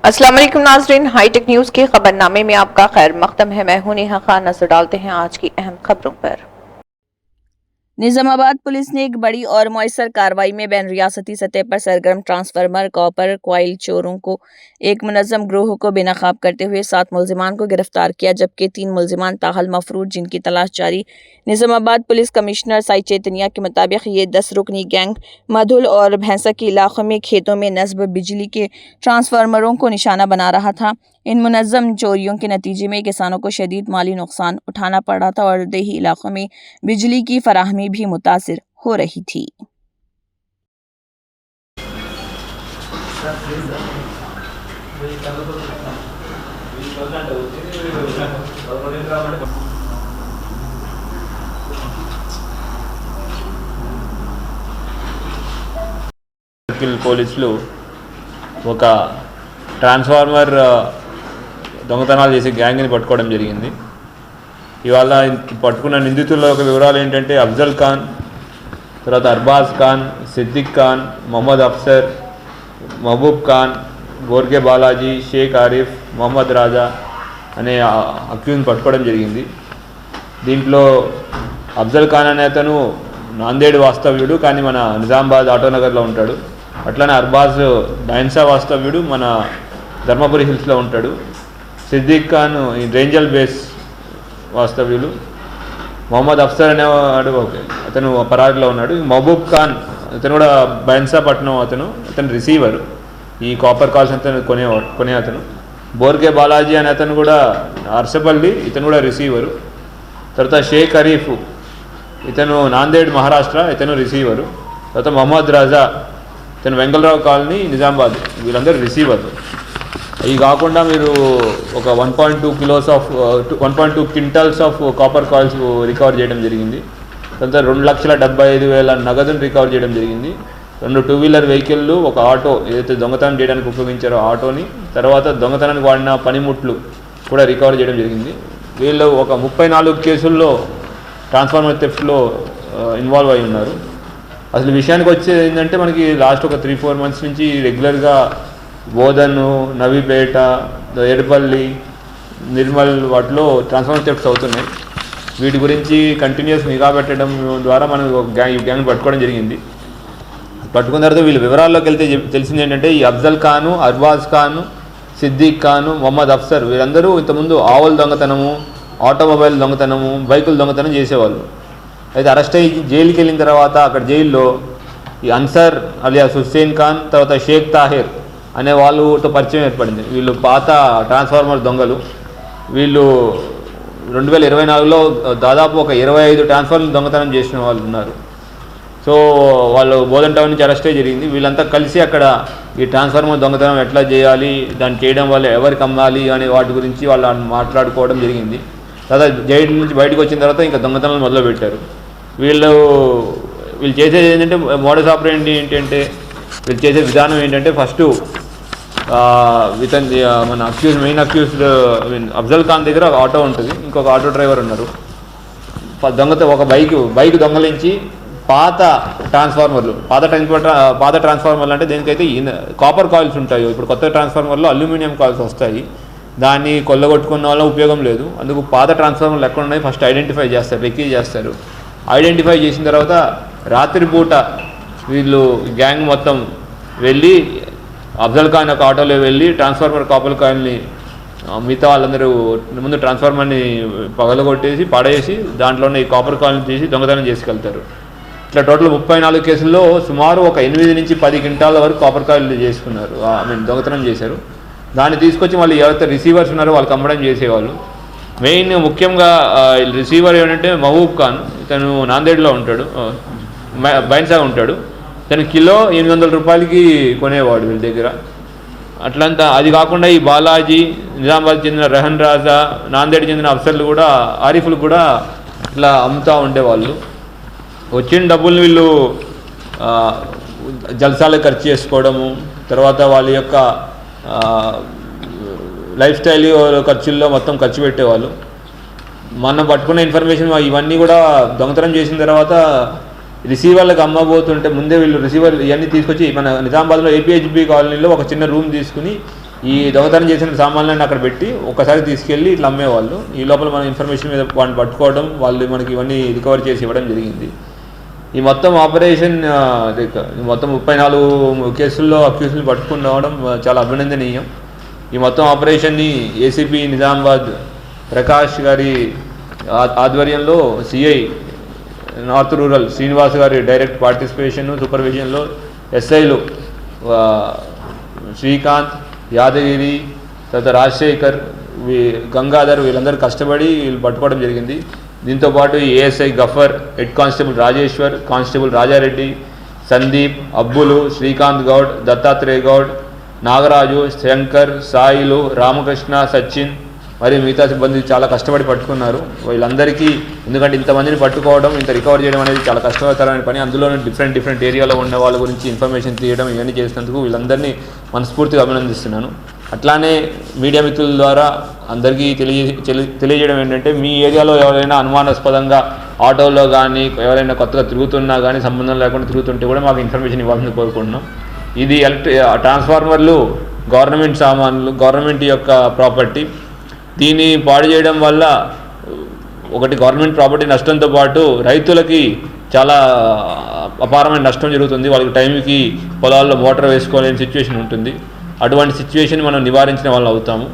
अस्सलाम वालेकुम नाज़रीन, हाईटेक न्यूज़ के खबरनामे में आपका खैर मकदम है। मैं हूं नेहा खान। नजर डालते हैं आज की अहम खबरों पर। निजामाबाद पुलिस ने एक बड़ी और मौसर कार्रवाई में बैन रियासती सतह पर सरगर्म ट्रांसफार्मर कॉपर क्वाइल चोरों को एक मुनज़्ज़म ग्रोह को बेनकाब करते हुए 7 मुल्जिमान को गिरफ्तार किया, जबकि 3 मुल्जिमान ताहल मफरूर जिनकी तलाश जारी। निजामाबाद पुलिस कमिश्नर साई चैतन्या के मुताबिक ये 10 रुकनी गैंग मधुल और भैंसा के इलाकों में खेतों में नस्ब बिजली के ट्रांसफार्मरों को निशाना बना रहा था। इन मुनज़्ज़म चोरियों के नतीजे में किसानों को शदीद माली नुकसान उठाना पड़ रहा था और देही इलाकों में बिजली की फराहमी भी मुतासिर हो रही थी। పోలీసులు ఒక ట్రాన్స్ఫార్మర్ దొంగతనాలు చేసే గ్యాంగ్ని పట్టుకోవడం జరిగింది. ఇవాళ పట్టుకున్న నిందితుల యొక్క వివరాలు ఏంటంటే అఫ్జల్ ఖాన్, తర్వాత అర్బాజ్ ఖాన్, సిద్దిక్ ఖాన్, మొహమ్మద్ అఫ్సర్, మహబూబ్ ఖాన్, గోర్గే బాలాజీ, షేక్ ఆరిఫ్, మొహమ్మద్ రాజా అనే అక్యూజ్ని పట్టుకోవడం జరిగింది. దీంట్లో అఫ్జల్ ఖాన్ అనే అతను నాందేడ్ వాస్తవ్యుడు, కానీ మన నిజామాబాద్ ఆటోనగర్లో ఉంటాడు. అట్లానే అర్బాజ్ బైన్సా వాస్తవ్యుడు, మన ధర్మపురి హిల్స్లో ఉంటాడు. సిద్దిక్ ఖాన్ ఈ రేంజల్ బేస్ వాస్తవ్యులు. మొహమ్మద్ అఫ్సర్ అనేవాడు అతను పరారీలో ఉన్నాడు. మహబూబ్ ఖాన్ అతను కూడా బైన్సా పట్టణం అతను రిసీవర్, ఈ కాపర్ కాల్స్ అతను కొనే అతను. బోర్గే బాలాజీ అనే అతను కూడా అర్సపల్లి, ఇతను కూడా రిసీవరు. తర్వాత షేక్ అరీఫ్ ఇతను నాందేడ్ మహారాష్ట్ర, ఇతను రిసీవరు. తర్వాత మొహమ్మద్ రాజా ఇతను వెంగళరావు కాలనీ నిజామాబాద్, వీళ్ళందరూ రిసీవర్లు. ఇవి కాకుండా మీరు ఒక 1.2 quintals of copper coils recover చేయడం జరిగింది. తర్వాత 2,75,000 నగదును రికవర్ చేయడం జరిగింది. 2 2 వీలర్ వెహికల్లు, ఒక ఆటో ఏదైతే దొంగతనం చేయడానికి ఉపయోగించారో ఆటోని, తర్వాత దొంగతనానికి వాడిన పనిముట్లు కూడా రికవర్ చేయడం జరిగింది. వీళ్ళు ఒక 34 కేసుల్లో ట్రాన్స్ఫార్మర్ థెఫ్ట్లో ఇన్వాల్వ్ అయి ఉన్నారు. అసలు విషయానికి వచ్చేది ఏంటంటే మనకి లాస్ట్ ఒక 3-4 మంత్స్ నుంచి రెగ్యులర్గా బోధను, నవీపేట, ఎడపల్లి, నిర్మల్ వాటిలో ట్రాన్స్ఫార్మర్ థెఫ్ట్స్ అవుతున్నాయి. వీటి గురించి కంటిన్యూస్ నిఘా పెట్టడం ద్వారా మనం ఈ గ్యాంగ్ పట్టుకోవడం జరిగింది. పట్టుకున్న తర్వాత వీళ్ళ వివరాల్లోకి వెళ్తే తెలిసింది ఏంటంటే ఈ అఫ్జల్ ఖాను, అర్బాజ్ ఖాను, సిద్దిక్ ఖాను, మొహమ్మద్ అఫ్సర్ వీళ్ళందరూ ఇంతకుముందు ఆవుల దొంగతనము, ఆటోమొబైల్ దొంగతనము, బైకుల దొంగతనం చేసేవాళ్ళు. అయితే అరెస్ట్ అయ్యి జైలుకి వెళ్ళిన తర్వాత అక్కడ జైల్లో ఈ అన్సర్ అలియాస్ హుస్సేన్ ఖాన్, తర్వాత షేక్ తాహిర్ అనే వాళ్ళతో పరిచయం ఏర్పడింది. వీళ్ళు పాత ట్రాన్స్ఫార్మర్ దొంగలు. వీళ్ళు 2024లో దాదాపు ఒక 25 ట్రాన్స్ఫార్మర్ దొంగతనం చేసిన వాళ్ళు ఉన్నారు. సో వాళ్ళు బోధన్ టౌన్ నుంచి అరెస్ట్ అయ్యి జరిగింది. వీళ్ళంతా కలిసి అక్కడ ఈ ట్రాన్స్ఫార్మర్ దొంగతనం ఎట్లా చేయాలి, దాన్ని చేయడం వల్ల ఎవరికి అమ్మాలి అనే వాటి గురించి వాళ్ళు మాట్లాడుకోవడం జరిగింది. తర్వాత జైలు నుంచి బయటకు వచ్చిన తర్వాత ఇంకా దొంగతనాలు మొదలుపెట్టారు. వీళ్ళు చేసేది ఏంటంటే మోడస్ ఆపరేండి ఏంటంటే వీళ్ళు చేసే విధానం ఏంటంటే ఫస్ట్ మన మెయిన్ అక్యూజ్డ్ అఫ్జల్ ఖాన్ దగ్గర ఒక ఆటో ఉంటుంది, ఇంకొక ఆటో డ్రైవర్ ఉన్నారు. ఒక బైక్ దొంగలించి పాత ట్రాన్స్ఫార్మర్లు అంటే దేనికైతే కాపర్ కాయిల్స్ ఉంటాయి. ఇప్పుడు కొత్త ట్రాన్స్ఫార్మర్లో అల్యూమినియం కాయిల్స్ వస్తాయి, దాన్ని కొల్లగొట్టుకున్న వల్ల ఉపయోగం లేదు. అందుకు పాత ట్రాన్స్ఫార్మర్లు ఎక్కడ ఉన్నాయి ఫస్ట్ ఐడెంటిఫై చేస్తారు, రెక్కీ చేస్తారు. ఐడెంటిఫై చేసిన తర్వాత రాత్రిపూట వీళ్ళు గ్యాంగ్ మొత్తం వెళ్ళి అఫ్జల్ ఖాన్ ఒక ఆటోలో వెళ్ళి ట్రాన్స్ఫార్మర్ కాపర్ కాయిల్ని మిగతా వాళ్ళందరూ ముందు ట్రాన్స్ఫార్మర్ని పగలగొట్టేసి పడేసి దాంట్లోనే ఈ కాపర్ కాయిల్ని తీసి దొంగతనం చేసుకెళ్తారు. ఇట్లా టోటల్ 34 కేసుల్లో సుమారు ఒక 8 నుంచి 10 క్వింటాల వరకు కాపర్ కాయిల్ చేసుకున్నారు, దొంగతనం చేశారు. దాన్ని తీసుకొచ్చి వాళ్ళు ఎవరైతే రిసీవర్స్ ఉన్నారో వాళ్ళకి అమ్మడం చేసేవాళ్ళు. ముఖ్యంగా రిసీవర్ ఏంటంటే మహబూబ్ ఖాన్, ఇతను నాందేడ్లో ఉంటాడు, బైన్సా ఉంటాడు. ఇతను కిలో 800 రూపాయలకి కొనేవాడు వీళ్ళ దగ్గర. అట్లంతా అది కాకుండా ఈ బాలాజీ, నిజామాబాద్ చెందిన రెహన్ రాజా, నాందేడ్ చెందిన అఫ్సర్లు కూడా, ఆరిఫ్లు కూడా ఇట్లా అమ్ముతూ ఉండేవాళ్ళు. వచ్చిన డబ్బులు వీళ్ళు జల్సాలకు ఖర్చు చేసుకోవడము, తర్వాత వాళ్ళ యొక్క లైఫ్ స్టైల్ ఖర్చుల్లో మొత్తం ఖర్చు పెట్టేవాళ్ళు. మనం పట్టుకున్న ఇన్ఫర్మేషన్ ఇవన్నీ కూడా దొంగతనం చేసిన తర్వాత రిసీవర్లకు అమ్మబోతుంటే ముందే వీళ్ళు రిసీవర్ ఇవన్నీ తీసుకొచ్చి మన నిజామాబాద్లో ఏపీహెచ్బి కాలనీలో ఒక చిన్న రూమ్ తీసుకుని ఈ దొంగతనం చేసిన సామాన్లన్నీ అక్కడ పెట్టి ఒక్కసారి తీసుకెళ్ళి ఇట్లా అమ్మేవాళ్ళు. ఈ లోపల మనం ఇన్ఫర్మేషన్ మీద వాటిని పట్టుకోవడం, వాళ్ళు మనకి ఇవన్నీ రికవర్ చేసి ఇవ్వడం జరిగింది. ఈ మొత్తం ఆపరేషన్ మొత్తం 34 కేసుల్లో అక్యూజ్ని పట్టుకుని రావడం చాలా అభినందనీయం. ఈ మొత్తం ఆపరేషన్ని ఏసీపీ నిజామాబాద్ ప్రకాష్ గారి ఆధ్వర్యంలో సిఐ నార్త్ రూరల్ శ్రీనివాస్ గారి డైరెక్ట్ పార్టిసిపేషన్ సూపర్విజన్లో ఎస్ఐలు శ్రీకాంత్, యాదగిరి, తర్వాత రాజశేఖర్, గంగాధర్ వీళ్ళందరూ కష్టపడి వీళ్ళు పట్టుకోవడం జరిగింది. దీంతోపాటు ASI Gafar, head constable Rajeshwar, constable Rajareddy, Sandeep, Abbulu, Srikanth Goud, Dattatreya Goud, Nagaraju, Shankar, Sailu, Ramakrishna, Sachin మరియు మిగతా సిబ్బంది చాలా కష్టపడి పట్టుకున్నారు. వీళ్ళందరికీ ఎందుకంటే ఇంతమందిని పట్టుకోవడం, ఇంత రికవర్ చేయడం అనేది చాలా కష్టతరమైన పని. అందులోనే డిఫరెంట్ ఏరియాలో ఉన్న వాళ్ళ గురించి ఇన్ఫర్మేషన్ తీయడం ఇవన్నీ చేసినందుకు వీళ్ళందరినీ మనస్ఫూర్తిగా అభినందిస్తున్నాను. అట్లానే మీడియా మిత్రుల ద్వారా అందరికీ తెలియజేయడం ఏంటంటే, మీ ఏరియాలో ఎవరైనా అనుమానాస్పదంగా ఆటోలో కానీ ఎవరైనా కొత్తగా తిరుగుతున్నా కానీ సంబంధం లేకుండా తిరుగుతుంటే కూడా మాకు ఇన్ఫర్మేషన్ ఇవ్వాలని కోరుకుంటున్నాం. ఇది ట్రాన్స్ఫార్మర్లు గవర్నమెంట్ సామాన్లు, గవర్నమెంట్ యొక్క ప్రాపర్టీ. దీన్ని పాడు చేయడం వల్ల ఒకటి గవర్నమెంట్ ప్రాపర్టీ నష్టంతో పాటు రైతులకి చాలా అపారమైన నష్టం జరుగుతుంది. వాళ్ళకి టైంకి పొలాల్లో మోటార్ వేసుకోలేని సిచ్యువేషన్ ఉంటుంది. అటువంటి సిచ్యువేషన్ మనం నివారించిన వాళ్ళు అవుతాము.